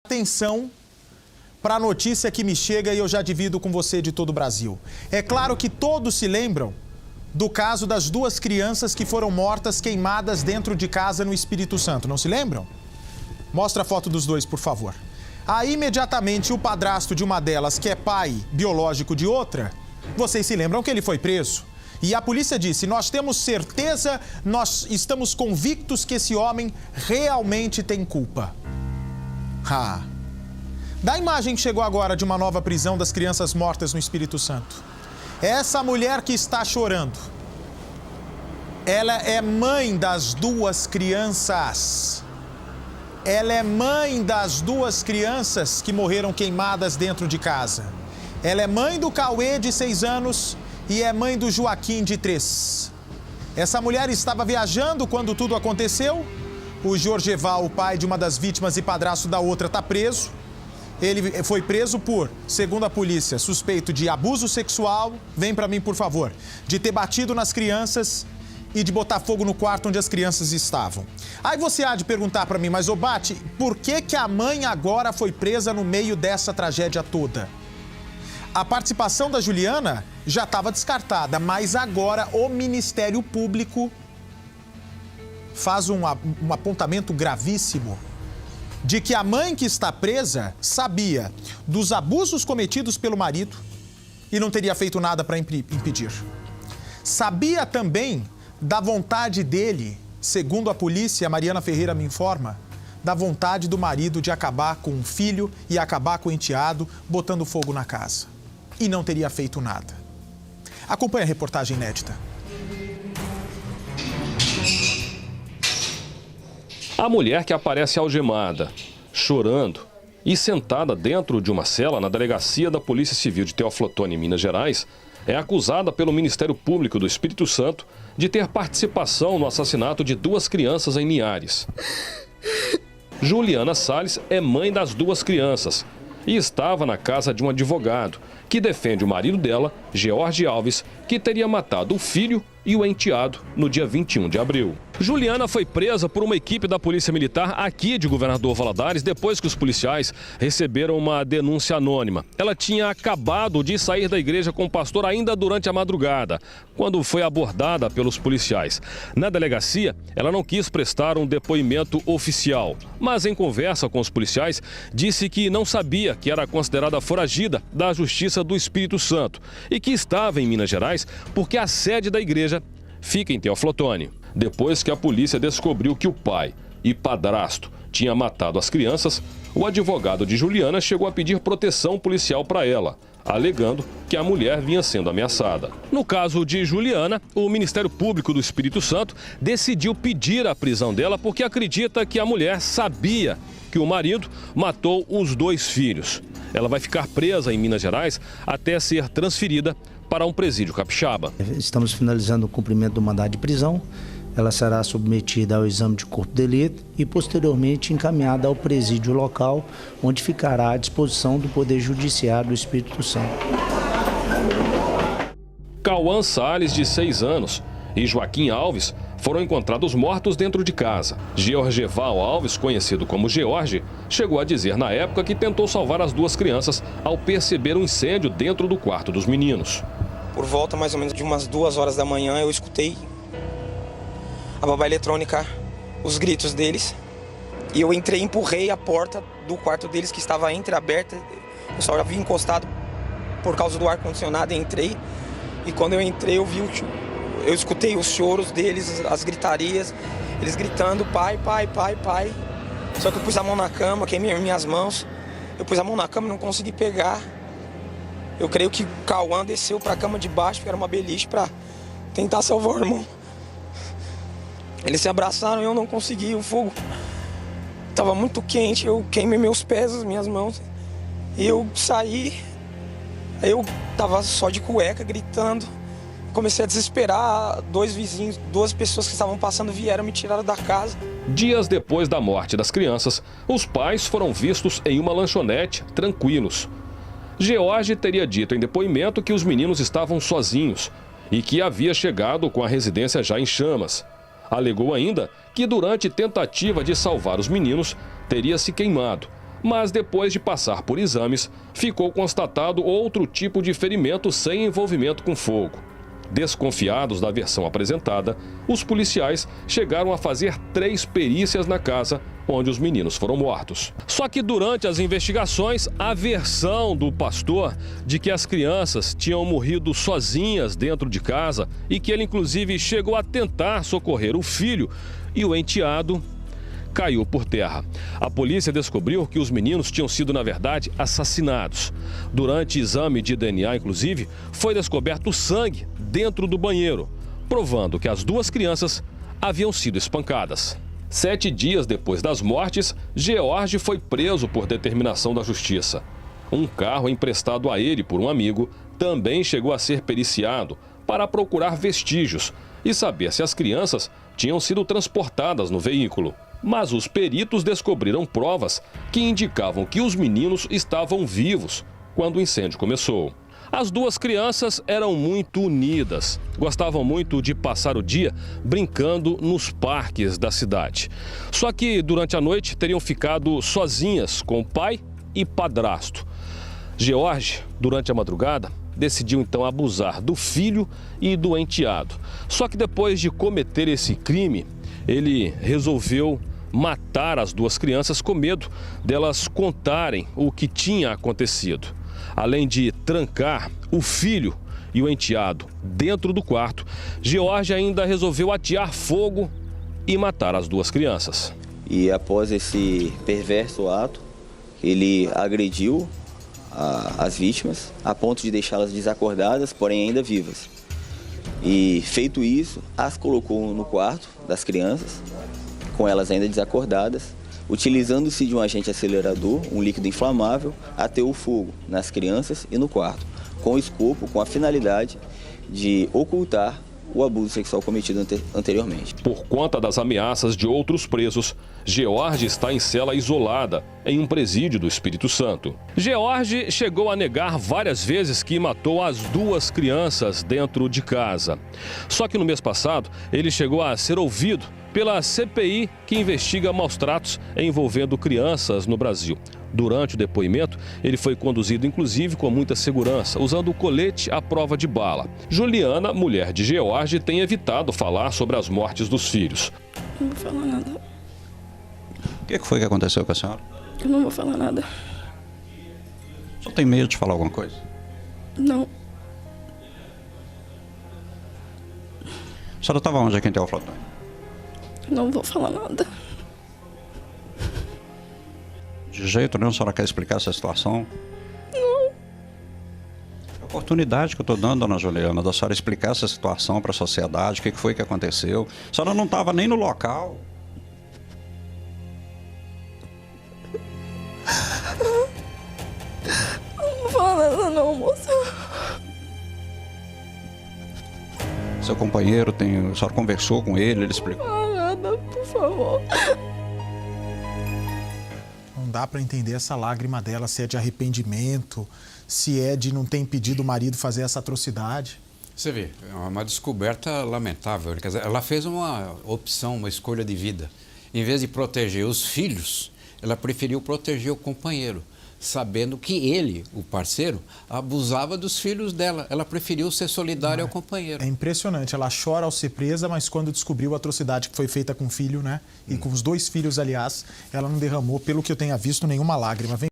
Atenção para a notícia que me chega e eu já divido com você de todo o Brasil. É claro que todos se lembram do caso das duas crianças que foram mortas queimadas dentro de casa no Espírito Santo, não se lembram? Mostra a foto dos dois, por favor. Aí, imediatamente, o padrasto de uma delas, que é pai biológico de outra, vocês se lembram que ele foi preso. E a polícia disse, nós temos certeza, nós estamos convictos que esse homem realmente tem culpa. Da imagem que chegou agora de uma nova prisão das crianças mortas no Espírito Santo. Essa mulher que está chorando, ela é mãe das duas crianças. Ela é mãe das duas crianças que morreram queimadas dentro de casa. Ela é mãe do Cauê, de 6 anos, e é mãe do Joaquim, de 3. Essa mulher estava viajando quando tudo aconteceu. O Jorgeval, o pai de uma das vítimas e padrasto da outra, está preso. Ele foi preso por, segundo a polícia, suspeito de abuso sexual, vem pra mim, por favor, de ter batido nas crianças e de botar fogo no quarto onde as crianças estavam. Aí você há de perguntar pra mim, mas ô Bate, por que a mãe agora foi presa no meio dessa tragédia toda? A participação da Juliana já estava descartada, mas agora o Ministério Público faz um apontamento gravíssimo de que a mãe que está presa sabia dos abusos cometidos pelo marido e não teria feito nada para impedir. Sabia também da vontade dele, segundo a polícia, a Mariana Ferreira me informa, da vontade do marido de acabar com o filho e acabar com o enteado, botando fogo na casa. E não teria feito nada. Acompanhe a reportagem inédita. A mulher que aparece algemada, chorando e sentada dentro de uma cela na delegacia da Polícia Civil de Teófilo Otoni, em Minas Gerais, é acusada pelo Ministério Público do Espírito Santo de ter participação no assassinato de 2 crianças em Linhares. Juliana Salles é mãe das 2 crianças e estava na casa de um advogado que defende o marido dela, George Alves, que teria matado o filho e o enteado no dia 21 de abril. Juliana foi presa por uma equipe da Polícia Militar aqui de Governador Valadares depois que os policiais receberam uma denúncia anônima. Ela tinha acabado de sair da igreja com o pastor ainda durante a madrugada, quando foi abordada pelos policiais. Na delegacia, ela não quis prestar um depoimento oficial, mas em conversa com os policiais, disse que não sabia que era considerada foragida da Justiça do Espírito Santo e que estava em Minas Gerais porque a sede da igreja fica em Teófilo Otoni. Depois que a polícia descobriu que o pai e padrasto tinha matado as crianças, o advogado de Juliana chegou a pedir proteção policial para ela, alegando que a mulher vinha sendo ameaçada. No caso de Juliana, o Ministério Público do Espírito Santo decidiu pedir a prisão dela porque acredita que a mulher sabia que o marido matou os 2 filhos. Ela vai ficar presa em Minas Gerais até ser transferida para um presídio capixaba. Estamos finalizando o cumprimento do mandado de prisão. Ela será submetida ao exame de corpo de delito e posteriormente encaminhada ao presídio local, onde ficará à disposição do Poder Judiciário do Espírito Santo. Cauã Salles, de 6 anos, e Joaquim Alves foram encontrados mortos dentro de casa. Georgeval Alves, conhecido como George, chegou a dizer na época que tentou salvar as 2 crianças ao perceber um incêndio dentro do quarto dos meninos. Por volta mais ou menos de umas 2 horas da manhã eu escutei a babá eletrônica, os gritos deles, e eu entrei e empurrei a porta do quarto deles que estava entreaberta. Eu só havia encostado por causa do ar-condicionado, entrei, e quando eu entrei eu escutei os choros deles, as gritarias, eles gritando pai, pai, pai, pai. Só que eu pus a mão na cama, queimei minhas mãos, eu pus a mão na cama e não consegui pegar. Eu creio que o Cauã desceu para a cama de baixo, que era uma beliche, para tentar salvar o irmão. Eles se abraçaram e eu não consegui, o fogo estava muito quente, eu queimei meus pés, as minhas mãos. E eu saí, eu estava só de cueca, gritando. Comecei a desesperar, 2 vizinhos, 2 pessoas que estavam passando vieram me tirar da casa. Dias depois da morte das crianças, os pais foram vistos em uma lanchonete, tranquilos. George teria dito em depoimento que os meninos estavam sozinhos e que havia chegado com a residência já em chamas. Alegou ainda que durante tentativa de salvar os meninos, teria se queimado, mas depois de passar por exames, ficou constatado outro tipo de ferimento sem envolvimento com fogo. Desconfiados da versão apresentada, os policiais chegaram a fazer 3 perícias na casa onde os meninos foram mortos. Só que durante as investigações, a versão do pastor de que as crianças tinham morrido sozinhas dentro de casa e que ele inclusive chegou a tentar socorrer o filho e o enteado caiu por terra. A polícia descobriu que os meninos tinham sido, na verdade, assassinados. Durante exame de DNA, inclusive, foi descoberto sangue dentro do banheiro, provando que as 2 crianças haviam sido espancadas. 7 dias depois das mortes, George foi preso por determinação da justiça. Um carro emprestado a ele por um amigo também chegou a ser periciado para procurar vestígios e saber se as crianças tinham sido transportadas no veículo. Mas os peritos descobriram provas que indicavam que os meninos estavam vivos quando o incêndio começou. As 2 crianças eram muito unidas, gostavam muito de passar o dia brincando nos parques da cidade. Só que durante a noite teriam ficado sozinhas com o pai e padrasto. George, durante a madrugada, decidiu então abusar do filho e do enteado. Só que depois de cometer esse crime, ele resolveu matar as 2 crianças com medo delas contarem o que tinha acontecido. Além de trancar o filho e o enteado dentro do quarto, George ainda resolveu atear fogo e matar as 2 crianças. E após esse perverso ato, ele agrediu as vítimas a ponto de deixá-las desacordadas, porém ainda vivas. E feito isso, as colocou no quarto das crianças, com elas ainda desacordadas, utilizando-se de um agente acelerador, um líquido inflamável, ateou fogo nas crianças e no quarto, com o escopo, com a finalidade de ocultar o abuso sexual cometido anteriormente. Por conta das ameaças de outros presos, George está em cela isolada, em um presídio do Espírito Santo. George chegou a negar várias vezes que matou as 2 crianças dentro de casa. Só que no mês passado, ele chegou a ser ouvido pela CPI que investiga maus-tratos envolvendo crianças no Brasil. Durante o depoimento, ele foi conduzido inclusive com muita segurança, usando o colete à prova de bala. Juliana, mulher de George, tem evitado falar sobre as mortes dos filhos. Não vou falar nada. O que foi que aconteceu com a senhora? Eu não vou falar nada. Só tem medo de falar alguma coisa? Não. A senhora estava onde aqui em Teoflotone? Não vou falar nada. De jeito nenhum a senhora quer explicar essa situação? Não. É a oportunidade que eu estou dando, dona Juliana, da senhora explicar essa situação para a sociedade, o que foi que aconteceu. A senhora não estava nem no local. Não vou falar nada não, moça. Seu companheiro, a senhora conversou com ele, ele explicou? Não vou falar nada, por favor. Não dá para entender essa lágrima dela, se é de arrependimento, se é de não ter impedido o marido fazer essa atrocidade. Você vê, é uma descoberta lamentável. Quer dizer, ela fez uma opção, uma escolha de vida. Em vez de proteger os filhos, ela preferiu proteger o companheiro, sabendo que ele, o parceiro, abusava dos filhos dela. Ela preferiu ser solidária ao companheiro. É impressionante, ela chora ao ser presa, mas quando descobriu a atrocidade que foi feita com o filho, né? E com os 2 filhos, aliás, ela não derramou, pelo que eu tenha visto, nenhuma lágrima.